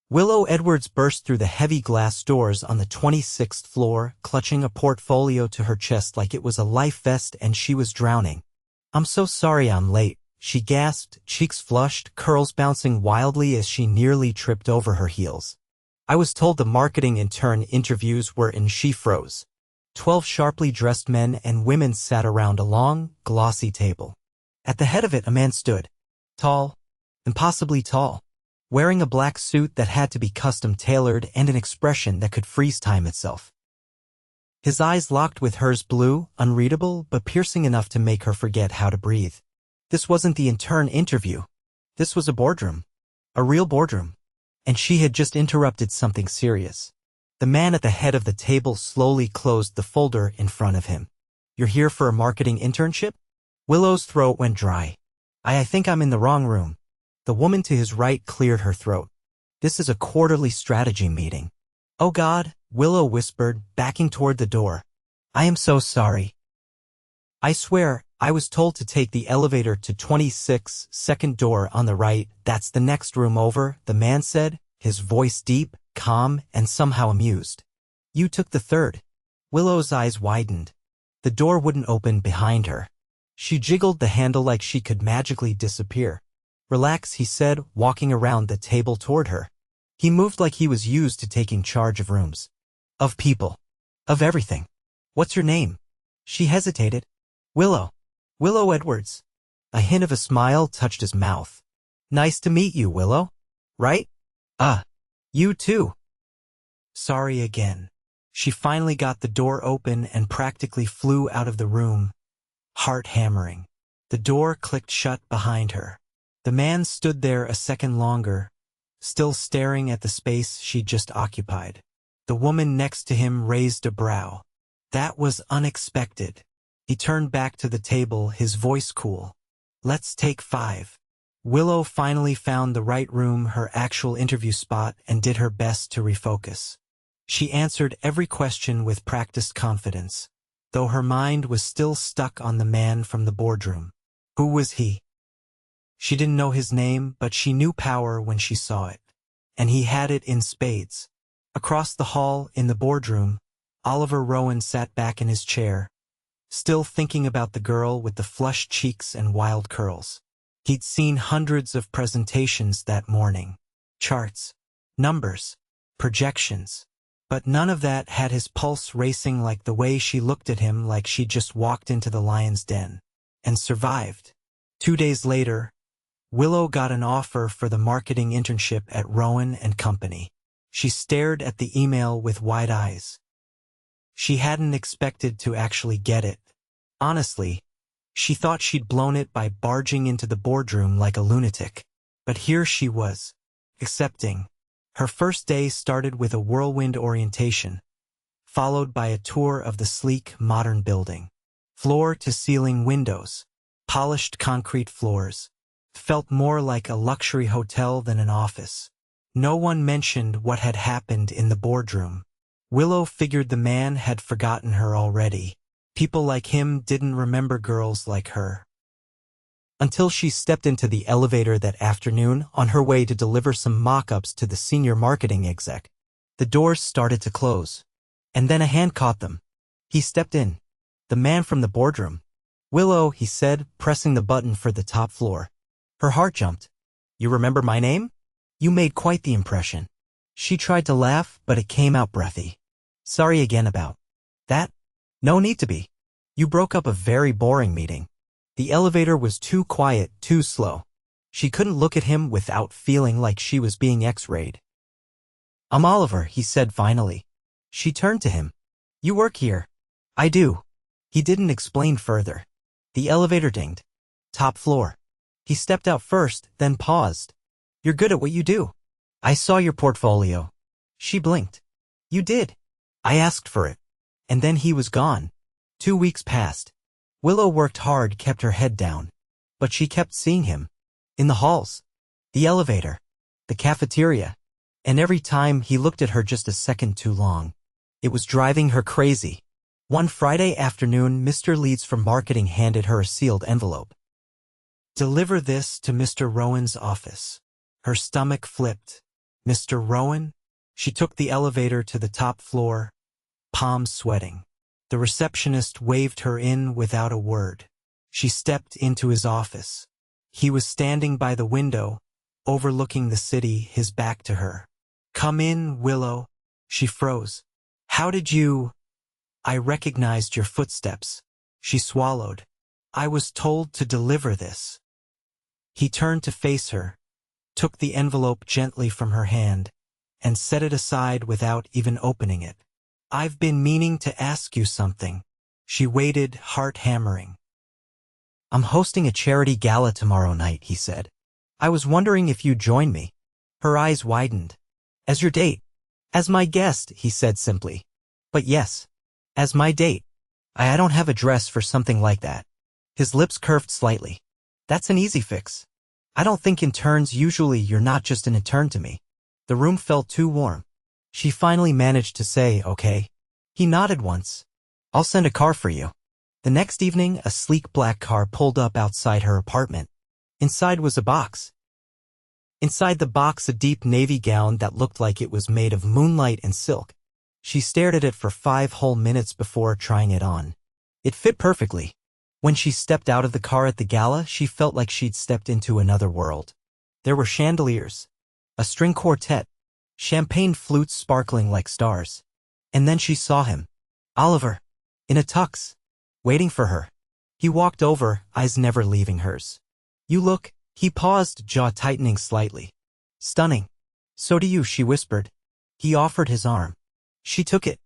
Willow Edwards burst through the heavy glass doors on the 26th floor, clutching a portfolio to her chest like it was a life vest and she was drowning. "I'm so sorry I'm late," she gasped, cheeks flushed, curls bouncing wildly as she nearly tripped over her heels. "I was told the marketing intern interviews were in." She froze. 12 sharply dressed men and women sat around a long, glossy table. At the head of it a man stood. Tall, impossibly tall, wearing a black suit that had to be custom-tailored and an expression that could freeze time itself. His eyes locked with hers, blue, unreadable, but piercing enough to make her forget how to breathe. This wasn't the intern interview. This was a boardroom. A real boardroom. And she had just interrupted something serious. The man at the head of the table slowly closed the folder in front of him. "You're here for a marketing internship?" Willow's throat went dry. I think I'm in the wrong room." The woman to his right cleared her throat. "This is a quarterly strategy meeting." "Oh God," Willow whispered, backing toward the door. "I am so sorry. I swear, I was told to take the elevator to 26, second door on the right. That's the next room over," the man said, his voice deep, calm, and somehow amused. "You took the third." Willow's eyes widened. The door wouldn't open behind her. She jiggled the handle like she could magically disappear. "Relax," he said, walking around the table toward her. He moved like he was used to taking charge of rooms. Of people. Of everything. "What's your name?" She hesitated. "Willow. Willow Edwards." A hint of a smile touched his mouth. "Nice to meet you, Willow. Right? You too." "Sorry again." She finally got the door open and practically flew out of the room, heart hammering. The door clicked shut behind her. The man stood there a second longer, still staring at the space she'd just occupied. The woman next to him raised a brow. That was unexpected. He turned back to the table, his voice cool. "Let's take 5. Willow finally found the right room, her actual interview spot, and did her best to refocus. She answered every question with practiced confidence, though her mind was still stuck on the man from the boardroom. Who was he? She didn't know his name, but she knew power when she saw it. And he had it in spades. Across the hall, in the boardroom, Oliver Rowan sat back in his chair, still thinking about the girl with the flushed cheeks and wild curls. He'd seen hundreds of presentations that morning. Charts, numbers, projections. But none of that had his pulse racing like the way she looked at him, like she'd just walked into the lion's den and survived. 2 days later, Willow got an offer for the marketing internship at Rowan and Company. She stared at the email with wide eyes. She hadn't expected to actually get it. Honestly, she thought she'd blown it by barging into the boardroom like a lunatic. But here she was, accepting. Her first day started with a whirlwind orientation, followed by a tour of the sleek, modern building. Floor-to-ceiling windows, polished concrete floors. Felt more like a luxury hotel than an office. No one mentioned what had happened in the boardroom. Willow figured the man had forgotten her already. People like him didn't remember girls like her. Until she stepped into the elevator that afternoon on her way to deliver some mock-ups to the senior marketing exec. The doors started to close. And then a hand caught them. He stepped in. The man from the boardroom. "Willow," he said, pressing the button for the top floor. Her heart jumped. "You remember my name? You made quite the impression." She tried to laugh, but it came out breathy. "Sorry again about that." "No need to be. You broke up a very boring meeting." The elevator was too quiet, too slow. She couldn't look at him without feeling like she was being X-rayed. "I'm Oliver," he said finally. She turned to him. "You work here?" "I do." He didn't explain further. The elevator dinged. Top floor. He stepped out first, then paused. "You're good at what you do. I saw your portfolio." She blinked. "You did." "I asked for it." And then he was gone. 2 weeks passed. Willow worked hard, kept her head down. But she kept seeing him. In the halls. The elevator. The cafeteria. And every time he looked at her just a second too long. It was driving her crazy. One Friday afternoon, Mr. Leeds from marketing handed her a sealed envelope. "Deliver this to Mr. Rowan's office." Her stomach flipped. Mr. Rowan? She took the elevator to the top floor, palms sweating. The receptionist waved her in without a word. She stepped into his office. He was standing by the window, overlooking the city, his back to her. "Come in, Willow." She froze. "How did you—" "I recognized your footsteps." She swallowed. "I was told to deliver this." He turned to face her, took the envelope gently from her hand, and set it aside without even opening it. "I've been meaning to ask you something." She waited, heart hammering. "I'm hosting a charity gala tomorrow night," he said. "I was wondering if you'd join me." Her eyes widened. "As your date?" "As my guest," he said simply. "But yes, as my date. I don't have a dress for something like that." His lips curved slightly. "That's an easy fix. I don't think interns usually. You're not just an intern to me." The room felt too warm. She finally managed to say, "Okay." He nodded once. "I'll send a car for you." The next evening, a sleek black car pulled up outside her apartment. Inside was a box. Inside the box, a deep navy gown that looked like it was made of moonlight and silk. She stared at it for 5 whole minutes before trying it on. It fit perfectly. When she stepped out of the car at the gala, she felt like she'd stepped into another world. There were chandeliers, a string quartet, champagne flutes sparkling like stars. And then she saw him, Oliver, in a tux, waiting for her. He walked over, eyes never leaving hers. "You look—" He paused, jaw tightening slightly. "Stunning." "So do you," she whispered. He offered his arm. She took it.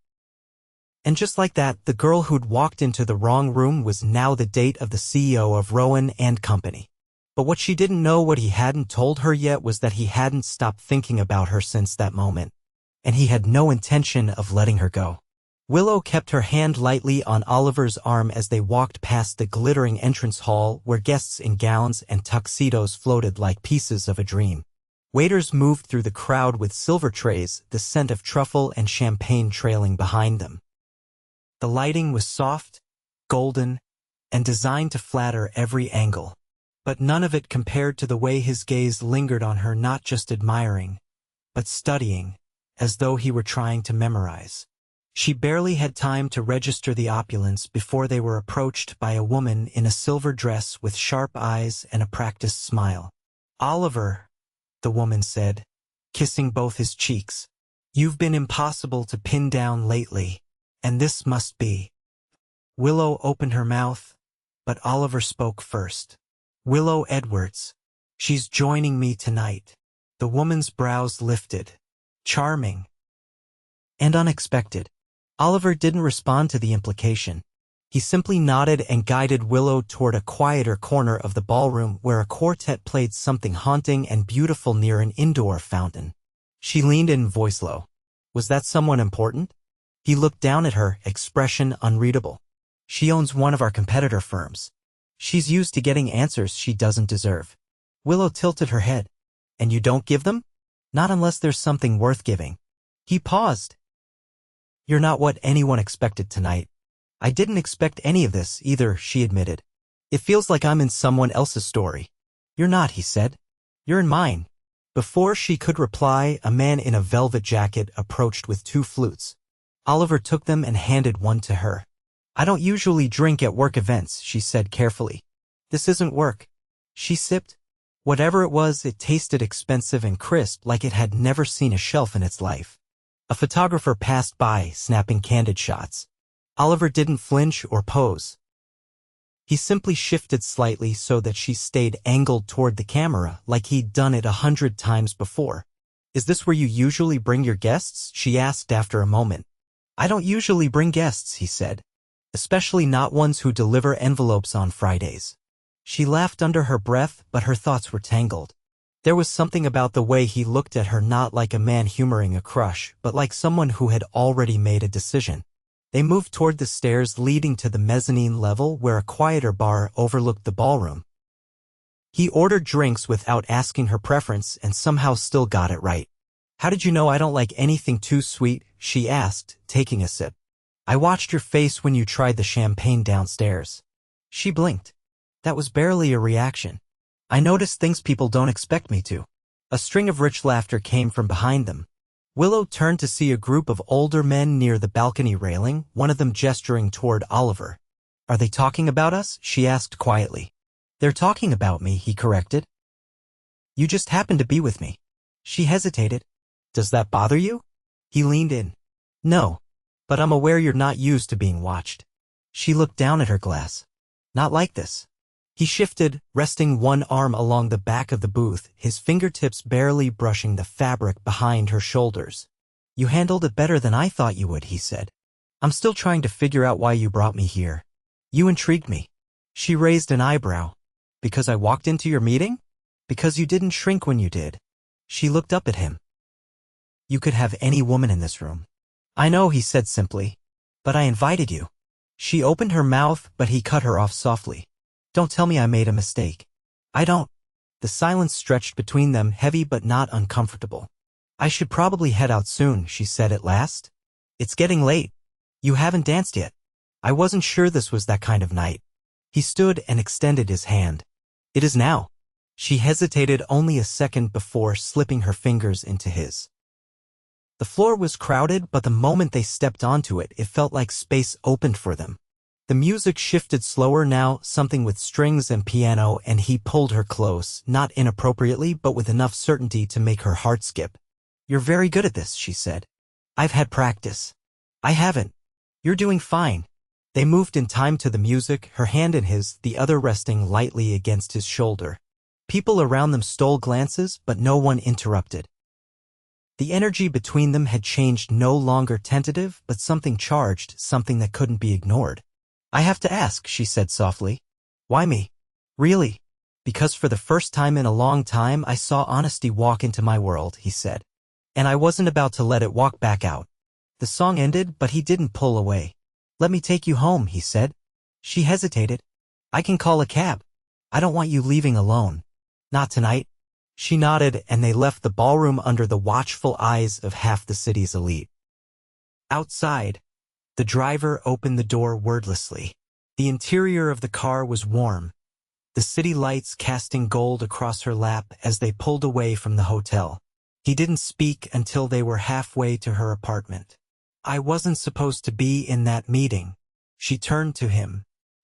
And just like that, the girl who'd walked into the wrong room was now the date of the CEO of Rowan and Company. But what she didn't know, what he hadn't told her yet, was that he hadn't stopped thinking about her since that moment. And he had no intention of letting her go. Willow kept her hand lightly on Oliver's arm as they walked past the glittering entrance hall where guests in gowns and tuxedos floated like pieces of a dream. Waiters moved through the crowd with silver trays, the scent of truffle and champagne trailing behind them. The lighting was soft, golden, and designed to flatter every angle. But none of it compared to the way his gaze lingered on her, not just admiring, but studying, as though he were trying to memorize. She barely had time to register the opulence before they were approached by a woman in a silver dress with sharp eyes and a practiced smile. "Oliver," the woman said, kissing both his cheeks, "you've been impossible to pin down lately, and this must be." Willow opened her mouth, but Oliver spoke first. "Willow Edwards. She's joining me tonight." The woman's brows lifted. Charming. And unexpected. Oliver didn't respond to the implication. He simply nodded and guided Willow toward a quieter corner of the ballroom where a quartet played something haunting and beautiful near an indoor fountain. She leaned in, voice low. "Was that someone important?" He looked down at her, expression unreadable. "She owns one of our competitor firms. She's used to getting answers she doesn't deserve." Willow tilted her head. "And you don't give them?" "Not unless there's something worth giving." He paused. "You're not what anyone expected tonight." "I didn't expect any of this either," she admitted. "It feels like I'm in someone else's story." "You're not," he said. "You're in mine." Before she could reply, a man in a velvet jacket approached with 2 flutes. Oliver took them and handed one to her. "I don't usually drink at work events," she said carefully. "This isn't work." She sipped. Whatever it was, it tasted expensive and crisp, like it had never seen a shelf in its life. A photographer passed by, snapping candid shots. Oliver didn't flinch or pose. He simply shifted slightly so that she stayed angled toward the camera, like he'd done it 100 times before. "Is this where you usually bring your guests?" she asked after a moment. "I don't usually bring guests," he said. "Especially not ones who deliver envelopes on Fridays." She laughed under her breath, but her thoughts were tangled. There was something about the way he looked at her, not like a man humoring a crush, but like someone who had already made a decision. They moved toward the stairs leading to the mezzanine level where a quieter bar overlooked the ballroom. He ordered drinks without asking her preference and somehow still got it right. "How did you know I don't like anything too sweet?" she asked, taking a sip. "I watched your face when you tried the champagne downstairs." She blinked. That was barely a reaction. "I notice things people don't expect me to." A string of rich laughter came from behind them. Willow turned to see a group of older men near the balcony railing, one of them gesturing toward Oliver. "Are they talking about us?" she asked quietly. "They're talking about me," he corrected. "You just happened to be with me." She hesitated. "Does that bother you?" He leaned in. "No, but I'm aware you're not used to being watched." She looked down at her glass. "Not like this." He shifted, resting one arm along the back of the booth, his fingertips barely brushing the fabric behind her shoulders. "You handled it better than I thought you would," he said. "I'm still trying to figure out why you brought me here. You intrigued me." She raised an eyebrow. "Because I walked into your meeting? Because you didn't shrink when you did." She looked up at him. "You could have any woman in this room." "I know," he said simply. "But I invited you." She opened her mouth, but he cut her off softly. "Don't tell me I made a mistake." "I don't." The silence stretched between them, heavy but not uncomfortable. "I should probably head out soon," she said at last. "It's getting late. You haven't danced yet." "I wasn't sure this was that kind of night." He stood and extended his hand. "It is now." She hesitated only a second before slipping her fingers into his. The floor was crowded, but the moment they stepped onto it, it felt like space opened for them. The music shifted slower now, something with strings and piano, and he pulled her close, not inappropriately, but with enough certainty to make her heart skip. "You're very good at this," she said. "I've had practice." "I haven't." "You're doing fine." They moved in time to the music, her hand in his, the other resting lightly against his shoulder. People around them stole glances, but no one interrupted. The energy between them had changed, no longer tentative, but something charged, something that couldn't be ignored. "I have to ask," she said softly. "Why me?" "Really?" "Because for the first time in a long time I saw honesty walk into my world," he said. "And I wasn't about to let it walk back out." The song ended, but he didn't pull away. "Let me take you home," he said. She hesitated. "I can call a cab." "I don't want you leaving alone." "Not tonight." She nodded, and they left the ballroom under the watchful eyes of half the city's elite. Outside, the driver opened the door wordlessly. The interior of the car was warm, the city lights casting gold across her lap as they pulled away from the hotel. He didn't speak until they were halfway to her apartment. "I wasn't supposed to be in that meeting." She turned to him.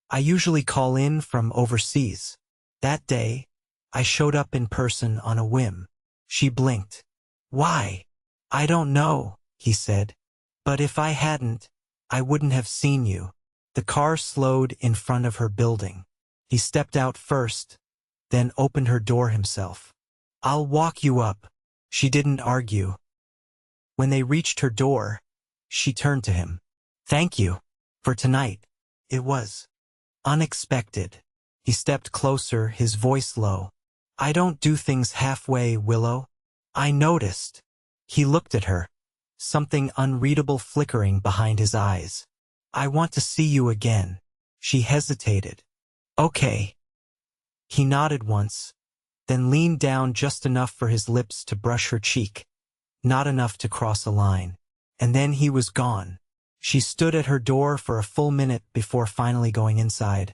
"I usually call in from overseas. That day, I showed up in person on a whim." She blinked. "Why?" "I don't know," he said. "But if I hadn't, I wouldn't have seen you." The car slowed in front of her building. He stepped out first, then opened her door himself. "I'll walk you up." She didn't argue. When they reached her door, she turned to him. "Thank you for tonight. It was unexpected." He stepped closer, his voice low. "I don't do things halfway, Willow. I noticed." He looked at her, something unreadable flickering behind his eyes. "I want to see you again." She hesitated. "Okay." He nodded once, then leaned down just enough for his lips to brush her cheek, not enough to cross a line. And then he was gone. She stood at her door for a full minute before finally going inside,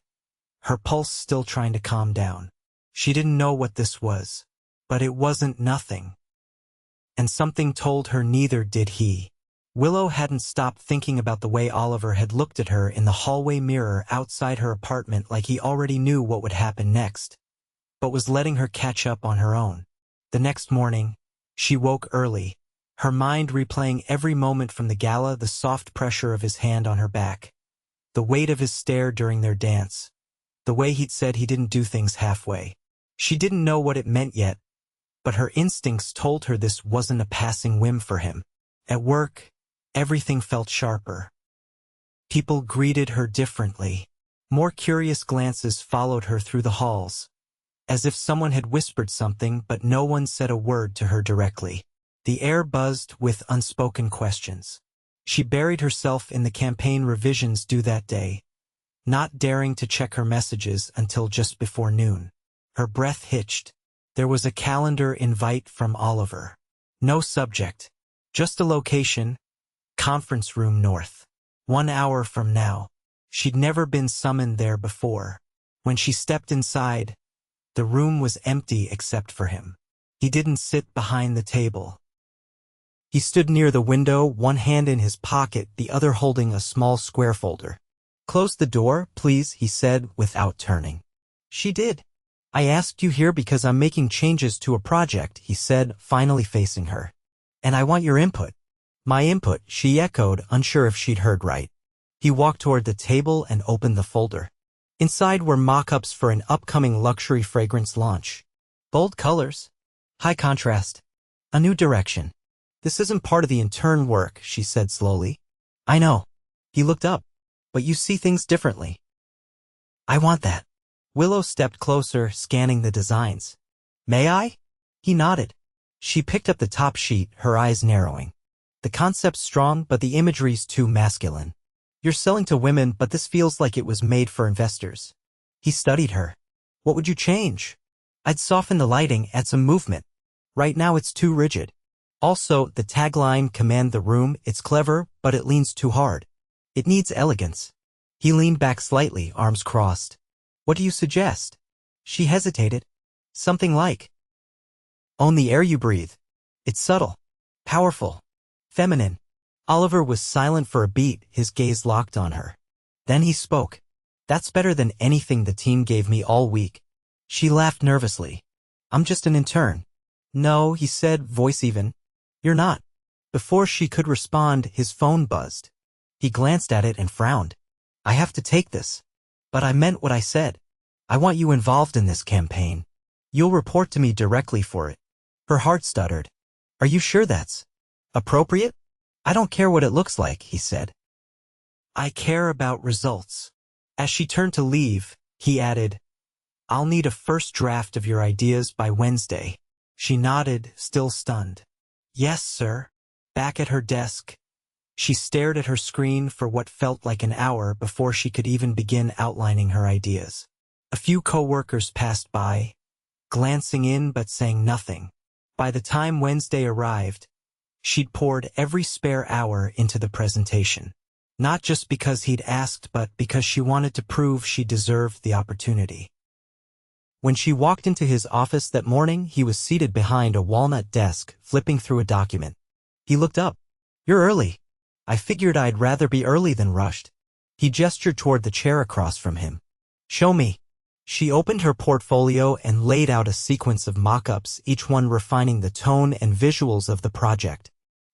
her pulse still trying to calm down. She didn't know what this was, but it wasn't nothing. And something told her neither did he. Willow hadn't stopped thinking about the way Oliver had looked at her in the hallway mirror outside her apartment, like he already knew what would happen next, but was letting her catch up on her own. The next morning, she woke early, her mind replaying every moment from the gala, the soft pressure of his hand on her back, the weight of his stare during their dance, the way he'd said he didn't do things halfway. She didn't know what it meant yet, but her instincts told her this wasn't a passing whim for him. At work, everything felt sharper. People greeted her differently. More curious glances followed her through the halls, as if someone had whispered something, but no one said a word to her directly. The air buzzed with unspoken questions. She buried herself in the campaign revisions due that day, not daring to check her messages until just before noon. Her breath hitched. There was a calendar invite from Oliver. No subject, just a location, conference room north. 1 hour from now. She'd never been summoned there before. When she stepped inside, the room was empty except for him. He didn't sit behind the table. He stood near the window, one hand in his pocket, the other holding a small square folder. "Close the door, please," he said without turning. She did. "I asked you here because I'm making changes to a project," he said, finally facing her. "And I want your input." "My input," she echoed, unsure if she'd heard right. He walked toward the table and opened the folder. Inside were mock-ups for an upcoming luxury fragrance launch. Bold colors. High contrast. A new direction. "This isn't part of the intern work," she said slowly. "I know." He looked up. "But you see things differently." "I want that." Willow stepped closer, scanning the designs. "May I?" He nodded. She picked up the top sheet, her eyes narrowing. "The concept's strong, but the imagery's too masculine. You're selling to women, but this feels like it was made for investors." He studied her. "What would you change?" "I'd soften the lighting, add some movement. Right now it's too rigid. Also, the tagline, 'Command the room,' it's clever, but it leans too hard. It needs elegance." He leaned back slightly, arms crossed. "What do you suggest?" She hesitated. "Something like, 'Own the air you breathe.' It's subtle, powerful, feminine." Oliver was silent for a beat, his gaze locked on her. Then he spoke. "That's better than anything the team gave me all week." She laughed nervously. "I'm just an intern." "No," he said, voice even. "You're not." Before she could respond, his phone buzzed. He glanced at it and frowned. "I have to take this." "But I meant what I said. I want you involved in this campaign. You'll report to me directly for it." Her heart stuttered. "Are you sure that's appropriate?" "I don't care what it looks like," he said. "I care about results." As she turned to leave, he added, "I'll need a first draft of your ideas by Wednesday." She nodded, still stunned. "Yes, sir." Back at her desk, she stared at her screen for what felt like an hour before she could even begin outlining her ideas. A few coworkers passed by, glancing in but saying nothing. By the time Wednesday arrived, she'd poured every spare hour into the presentation. Not just because he'd asked, but because she wanted to prove she deserved the opportunity. When she walked into his office that morning, he was seated behind a walnut desk, flipping through a document. He looked up. "You're early." "I figured I'd rather be early than rushed." He gestured toward the chair across from him. "Show me." She opened her portfolio and laid out a sequence of mock-ups, each one refining the tone and visuals of the project.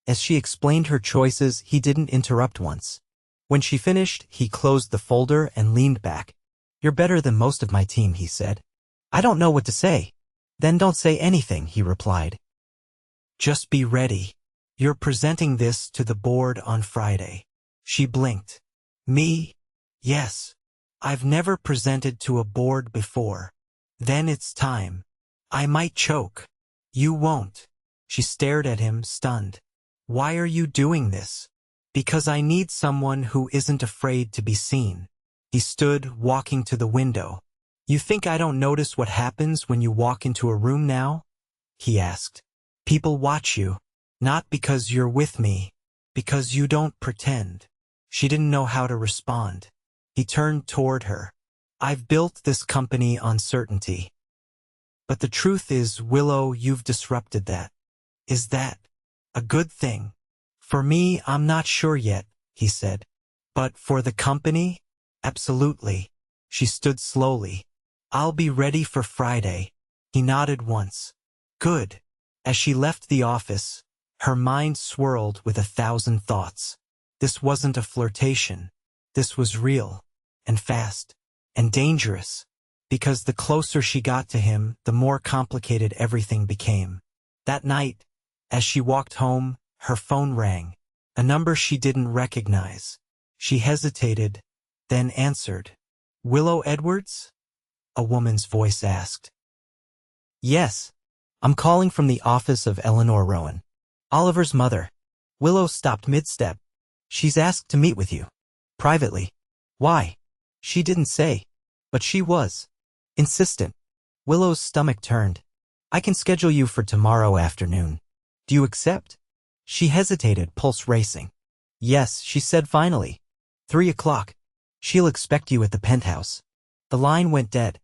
As she explained her choices, he didn't interrupt once. When she finished, he closed the folder and leaned back. "You're better than most of my team," he said. "I don't know what to say." "Then don't say anything," he replied. "Just be ready. You're presenting this to the board on Friday." She blinked. "Me? Yes. I've never presented to a board before." "Then it's time." "I might choke." "You won't." She stared at him, stunned. "Why are you doing this?" "Because I need someone who isn't afraid to be seen." He stood, walking to the window. "You think I don't notice what happens when you walk into a room now?" he asked. "People watch you. Not because you're with me. Because you don't pretend." She didn't know how to respond. He turned toward her. "I've built this company on certainty. But the truth is, Willow, you've disrupted that. Is that a good thing?" "For me, I'm not sure yet," he said. "But for the company? Absolutely." She stood slowly. "I'll be ready for Friday." He nodded once. "Good." As she left the office, her mind swirled with 1,000 thoughts. This wasn't a flirtation. This was real, and fast, and dangerous. Because the closer she got to him, the more complicated everything became. That night, as she walked home, her phone rang. A number she didn't recognize. She hesitated, then answered. "Willow Edwards?" a woman's voice asked. "Yes. I'm calling from the office of Oliver Rowan, Oliver's mother." Willow stopped mid-step. "She's asked to meet with you. Privately." "Why?" She didn't say. But she was insistent. Willow's stomach turned. "I can schedule you for tomorrow afternoon. Do you accept?" She hesitated, pulse racing. "Yes," she said finally. 3 o'clock. She'll expect you at the penthouse." The line went dead.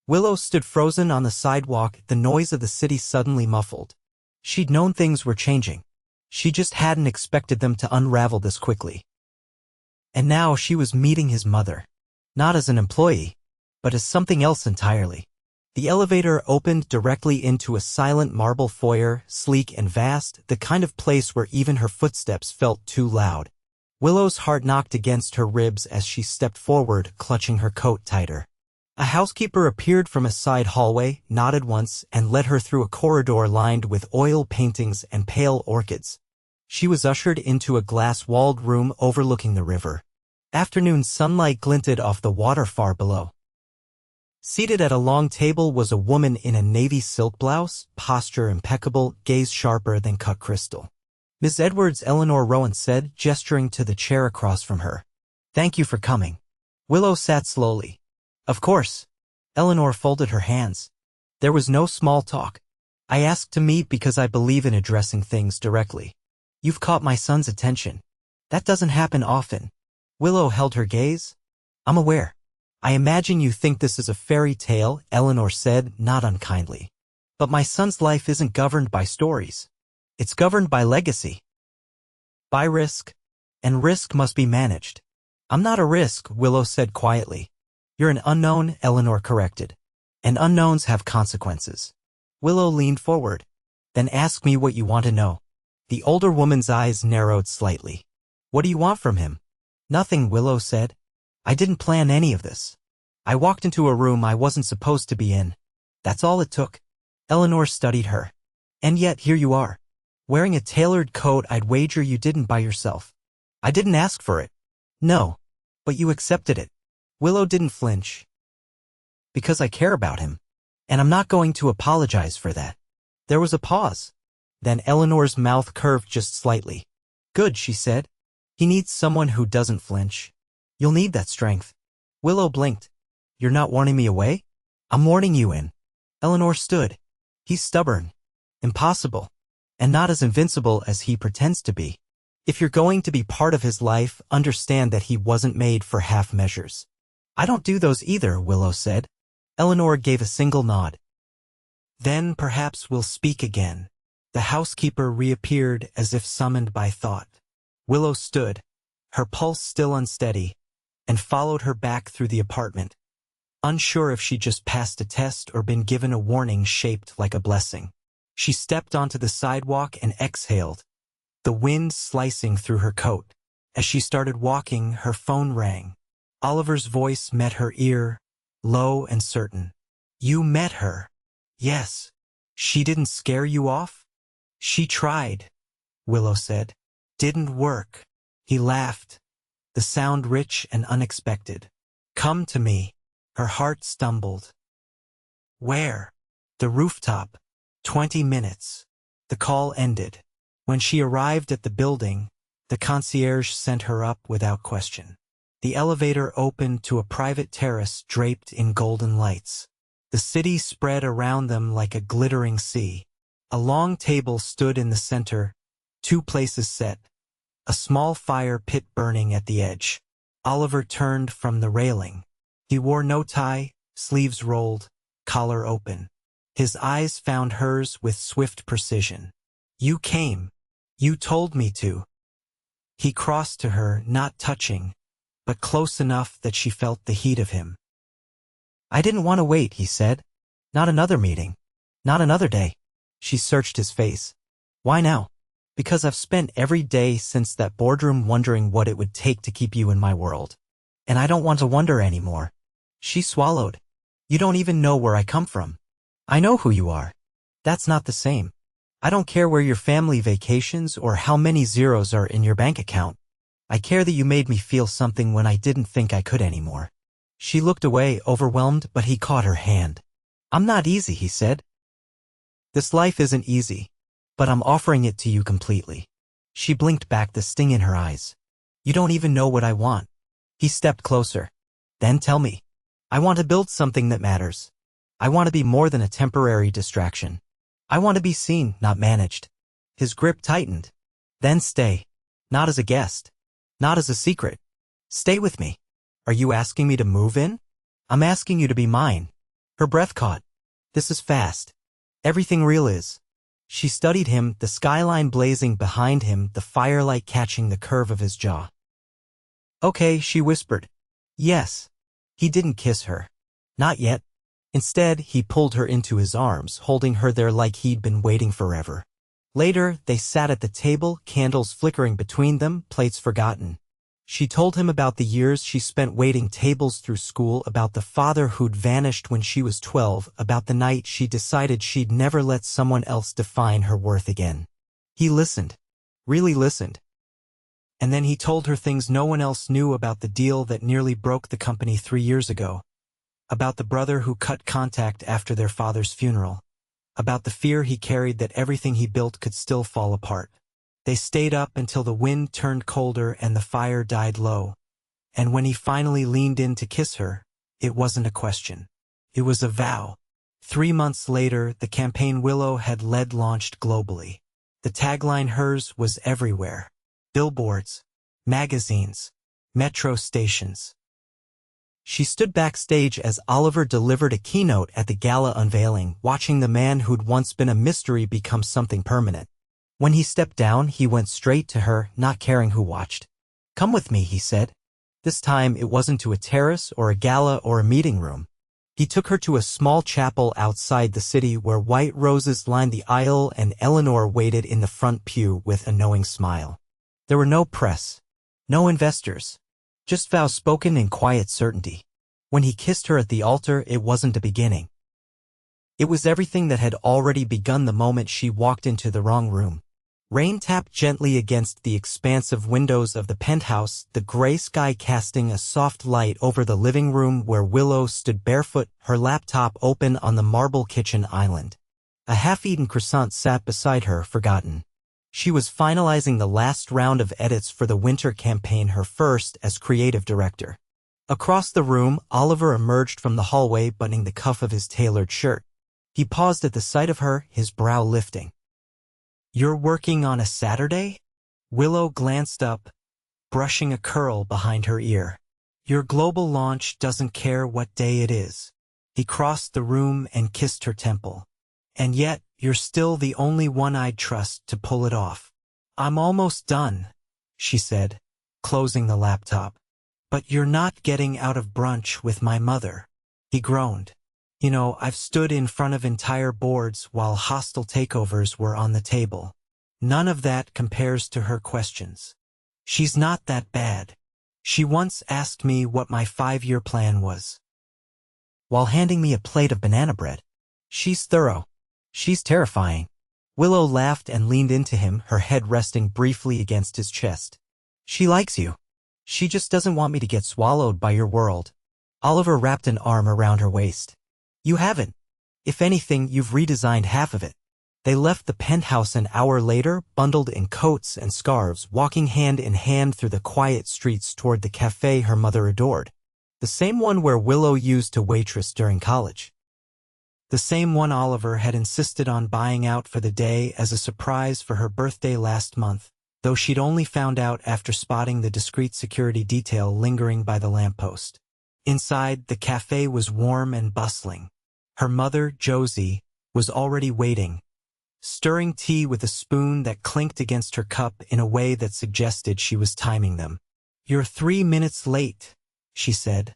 Willow stood frozen on the sidewalk, the noise of the city suddenly muffled. She'd known things were changing. She just hadn't expected them to unravel this quickly. And now she was meeting his mother. Not as an employee, but as something else entirely. The elevator opened directly into a silent marble foyer, sleek and vast, the kind of place where even her footsteps felt too loud. Willow's heart knocked against her ribs as she stepped forward, clutching her coat tighter. A housekeeper appeared from a side hallway, nodded once, and led her through a corridor lined with oil paintings and pale orchids. She was ushered into a glass-walled room overlooking the river. Afternoon sunlight glinted off the water far below. Seated at a long table was a woman in a navy silk blouse, posture impeccable, gaze sharper than cut crystal. "Miss Edwards," Oliver Rowan said, gesturing to the chair across from her. "Thank you for coming." Willow sat slowly. "Of course." Eleanor folded her hands. "There was no small talk. I asked to meet because I believe in addressing things directly. You've caught my son's attention. That doesn't happen often." Willow held her gaze. "I'm aware. I imagine you think this is a fairy tale," Eleanor said, not unkindly. "But my son's life isn't governed by stories. It's governed by legacy. By risk. And risk must be managed." "I'm not a risk," Willow said quietly. "You're an unknown," Eleanor corrected. "And unknowns have consequences." Willow leaned forward. "Then ask me what you want to know." The older woman's eyes narrowed slightly. "What do you want from him?" "Nothing," Willow said. "I didn't plan any of this. I walked into a room I wasn't supposed to be in. That's all it took." Eleanor studied her. "And yet here you are, wearing a tailored coat I'd wager you didn't buy yourself." "I didn't ask for it." "No, but you accepted it." Willow didn't flinch. "Because I care about him. And I'm not going to apologize for that." There was a pause. Then Eleanor's mouth curved just slightly. "Good," she said. "He needs someone who doesn't flinch. You'll need that strength." Willow blinked. "You're not warning me away?" "I'm warning you in." Eleanor stood. "He's stubborn. Impossible. And not as invincible as he pretends to be. If you're going to be part of his life, understand that he wasn't made for half measures." "I don't do those either," Willow said. Eleanor gave a single nod. "Then perhaps we'll speak again." The housekeeper reappeared as if summoned by thought. Willow stood, her pulse still unsteady, and followed her back through the apartment, unsure if she'd just passed a test or been given a warning shaped like a blessing. She stepped onto the sidewalk and exhaled, the wind slicing through her coat. As she started walking, her phone rang. Oliver's voice met her ear, low and certain. "You met her." "Yes." "She didn't scare you off?" "She tried," Willow said. "Didn't work." He laughed, the sound rich and unexpected. "Come to me." Her heart stumbled. "Where?" "The rooftop. 20 minutes." The call ended. When she arrived at the building, the concierge sent her up without question. The elevator opened to a private terrace draped in golden lights. The city spread around them like a glittering sea. A long table stood in the center, 2 places set, a small fire pit burning at the edge. Oliver turned from the railing. He wore no tie, sleeves rolled, collar open. His eyes found hers with swift precision. "You came. You told me to." He crossed to her, not touching, but close enough that she felt the heat of him. "I didn't want to wait," he said. "Not another meeting. Not another day." She searched his face. "Why now?" "Because I've spent every day since that boardroom wondering what it would take to keep you in my world. And I don't want to wonder anymore." She swallowed. "You don't even know where I come from." "I know who you are. That's not the same. I don't care where your family vacations or how many zeros are in your bank account. I care that you made me feel something when I didn't think I could anymore." She looked away, overwhelmed, but he caught her hand. "I'm not easy," he said. "This life isn't easy, but I'm offering it to you completely." She blinked back, the sting in her eyes. "You don't even know what I want." He stepped closer. "Then tell me." "I want to build something that matters. I want to be more than a temporary distraction. I want to be seen, not managed." His grip tightened. "Then stay. Not as a guest. Not as a secret. Stay with me." "Are you asking me to move in?" "I'm asking you to be mine. Her breath caught. This is fast. Everything real is. She studied him, the skyline blazing behind him, the firelight catching the curve of his jaw. Okay, she whispered. Yes. He didn't kiss her. Not yet. Instead, he pulled her into his arms, holding her there like he'd been waiting forever. Later, they sat at the table, candles flickering between them, plates forgotten. She told him about the years she spent waiting tables through school, about the father who'd vanished when she was 12, about the night she decided she'd never let someone else define her worth again. He listened. Really listened. And then he told her things no one else knew, about the deal that nearly broke the company 3 years ago, about the brother who cut contact after their father's funeral, about the fear he carried that everything he built could still fall apart. They stayed up until the wind turned colder and the fire died low. And when he finally leaned in to kiss her, it wasn't a question. It was a vow. 3 months later, the campaign Willow had led launched globally. The tagline hers was everywhere. Billboards, magazines, metro stations. She stood backstage as Oliver delivered a keynote at the gala unveiling, watching the man who'd once been a mystery become something permanent. When he stepped down, he went straight to her, not caring who watched. Come with me, he said. This time it wasn't to a terrace or a gala or a meeting room. He took her to a small chapel outside the city where white roses lined the aisle and Eleanor waited in the front pew with a knowing smile. There were no press, no investors, just vows spoken in quiet certainty. When he kissed her at the altar, it wasn't a beginning. It was everything that had already begun the moment she walked into the wrong room. Rain tapped gently against the expansive windows of the penthouse, the gray sky casting a soft light over the living room where Willow stood barefoot, her laptop open on the marble kitchen island. A half-eaten croissant sat beside her, forgotten. She was finalizing the last round of edits for the winter campaign, her first as creative director. Across the room, Oliver emerged from the hallway, buttoning the cuff of his tailored shirt. He paused at the sight of her, his brow lifting. You're working on a Saturday? Willow glanced up, brushing a curl behind her ear. Your global launch doesn't care what day it is. He crossed the room and kissed her temple. And yet, you're still the only one I'd trust to pull it off. I'm almost done, she said, closing the laptop. But you're not getting out of brunch with my mother. He groaned. You know, I've stood in front of entire boards while hostile takeovers were on the table. None of that compares to her questions. She's not that bad. She once asked me what my 5-year plan was, while handing me a plate of banana bread. She's thorough. She's terrifying. Willow laughed and leaned into him, her head resting briefly against his chest. She likes you. She just doesn't want me to get swallowed by your world. Oliver wrapped an arm around her waist. You haven't. If anything, you've redesigned half of it. They left the penthouse an hour later, bundled in coats and scarves, walking hand in hand through the quiet streets toward the cafe her mother adored. The same one where Willow used to waitress during college. The same one Oliver had insisted on buying out for the day as a surprise for her birthday last month, though she'd only found out after spotting the discreet security detail lingering by the lamppost. Inside, the cafe was warm and bustling. Her mother, Josie, was already waiting, stirring tea with a spoon that clinked against her cup in a way that suggested she was timing them. You're 3 minutes late, she said,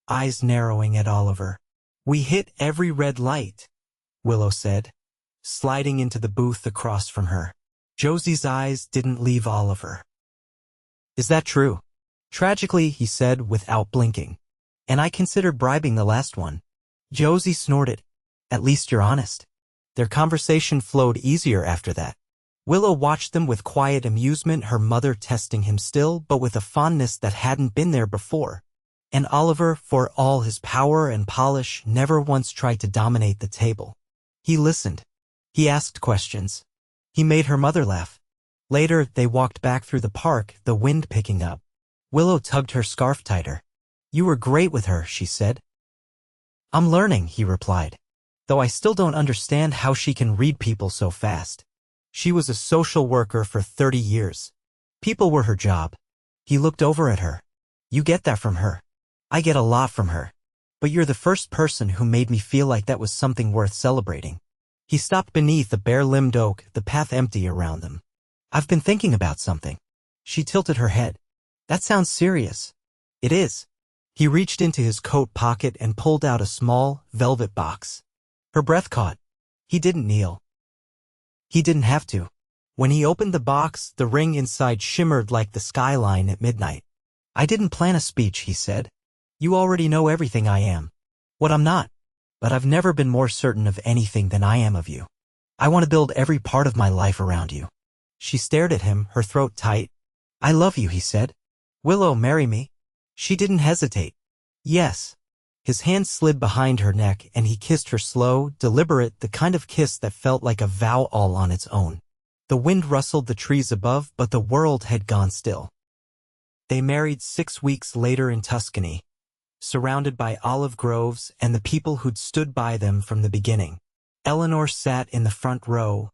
eyes narrowing at Oliver. We hit every red light, Willow said, sliding into the booth across from her. Josie's eyes didn't leave Oliver. Is that true? Tragically, he said without blinking. And I considered bribing the last one. Josie snorted. At least you're honest. Their conversation flowed easier after that. Willow watched them with quiet amusement, her mother testing him still, but with a fondness that hadn't been there before. And Oliver, for all his power and polish, never once tried to dominate the table. He listened. He asked questions. He made her mother laugh. Later, they walked back through the park, the wind picking up. Willow tugged her scarf tighter. You were great with her, she said. I'm learning, he replied. Though I still don't understand how she can read people so fast. She was a social worker for 30 years. People were her job. He looked over at her. You get that from her. I get a lot from her. But you're the first person who made me feel like that was something worth celebrating. He stopped beneath a bare-limbed oak, the path empty around them. I've been thinking about something. She tilted her head. That sounds serious. It is. He reached into his coat pocket and pulled out a small, velvet box. Her breath caught. He didn't kneel. He didn't have to. When he opened the box, the ring inside shimmered like the skyline at midnight. I didn't plan a speech, he said. You already know everything I am. What I'm not. But I've never been more certain of anything than I am of you. I want to build every part of my life around you. She stared at him, her throat tight. I love you, he said. Willow, marry me? She didn't hesitate. Yes. His hand slid behind her neck and he kissed her slow, deliberate, the kind of kiss that felt like a vow all on its own. The wind rustled the trees above, but the world had gone still. They married 6 weeks later in Tuscany, surrounded by olive groves and the people who'd stood by them from the beginning. Eleanor sat in the front row,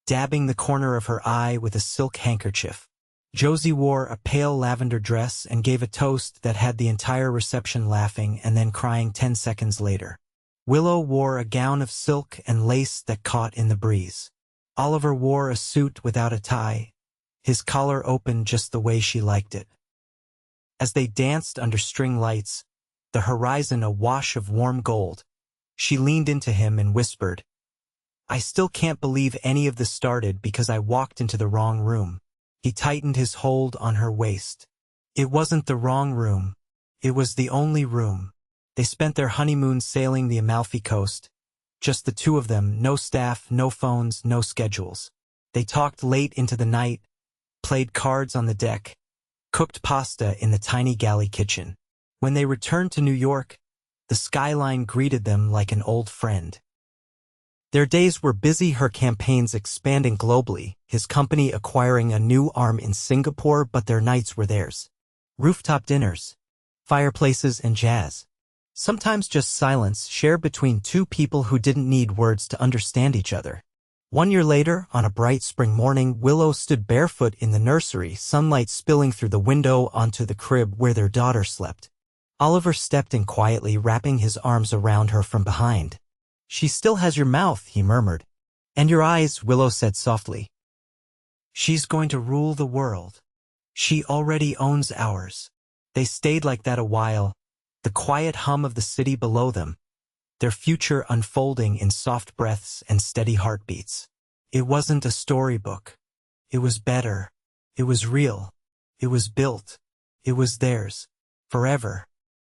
dabbing the corner of her eye with a silk handkerchief. Josie wore a pale lavender dress and gave a toast that had the entire reception laughing and then crying 10 seconds later. Willow wore a gown of silk and lace that caught in the breeze. Oliver wore a suit without a tie, his collar open just the way she liked it. As they danced under string lights, the horizon a wash of warm gold, she leaned into him and whispered, I still can't believe any of this started because I walked into the wrong room. He tightened his hold on her waist. It wasn't the wrong room. It was the only room. They spent their honeymoon sailing the Amalfi Coast. Just the two of them, no staff, no phones, no schedules. They talked late into the night, played cards on the deck, cooked pasta in the tiny galley kitchen. When they returned to New York, the skyline greeted them like an old friend. Their days were busy, her campaigns expanding globally, his company acquiring a new arm in Singapore, but their nights were theirs. Rooftop dinners, fireplaces, and jazz. Sometimes just silence shared between two people who didn't need words to understand each other. 1 year later, on a bright spring morning, Willow stood barefoot in the nursery, sunlight spilling through the window onto the crib where their daughter slept. Oliver stepped in quietly, wrapping his arms around her from behind. She still has your mouth, he murmured. And your eyes, Willow said softly. She's going to rule the world. She already owns ours. They stayed like that a while, the quiet hum of the city below them, their future unfolding in soft breaths and steady heartbeats. It wasn't a storybook. It was better. It was real. It was built. It was theirs. Forever.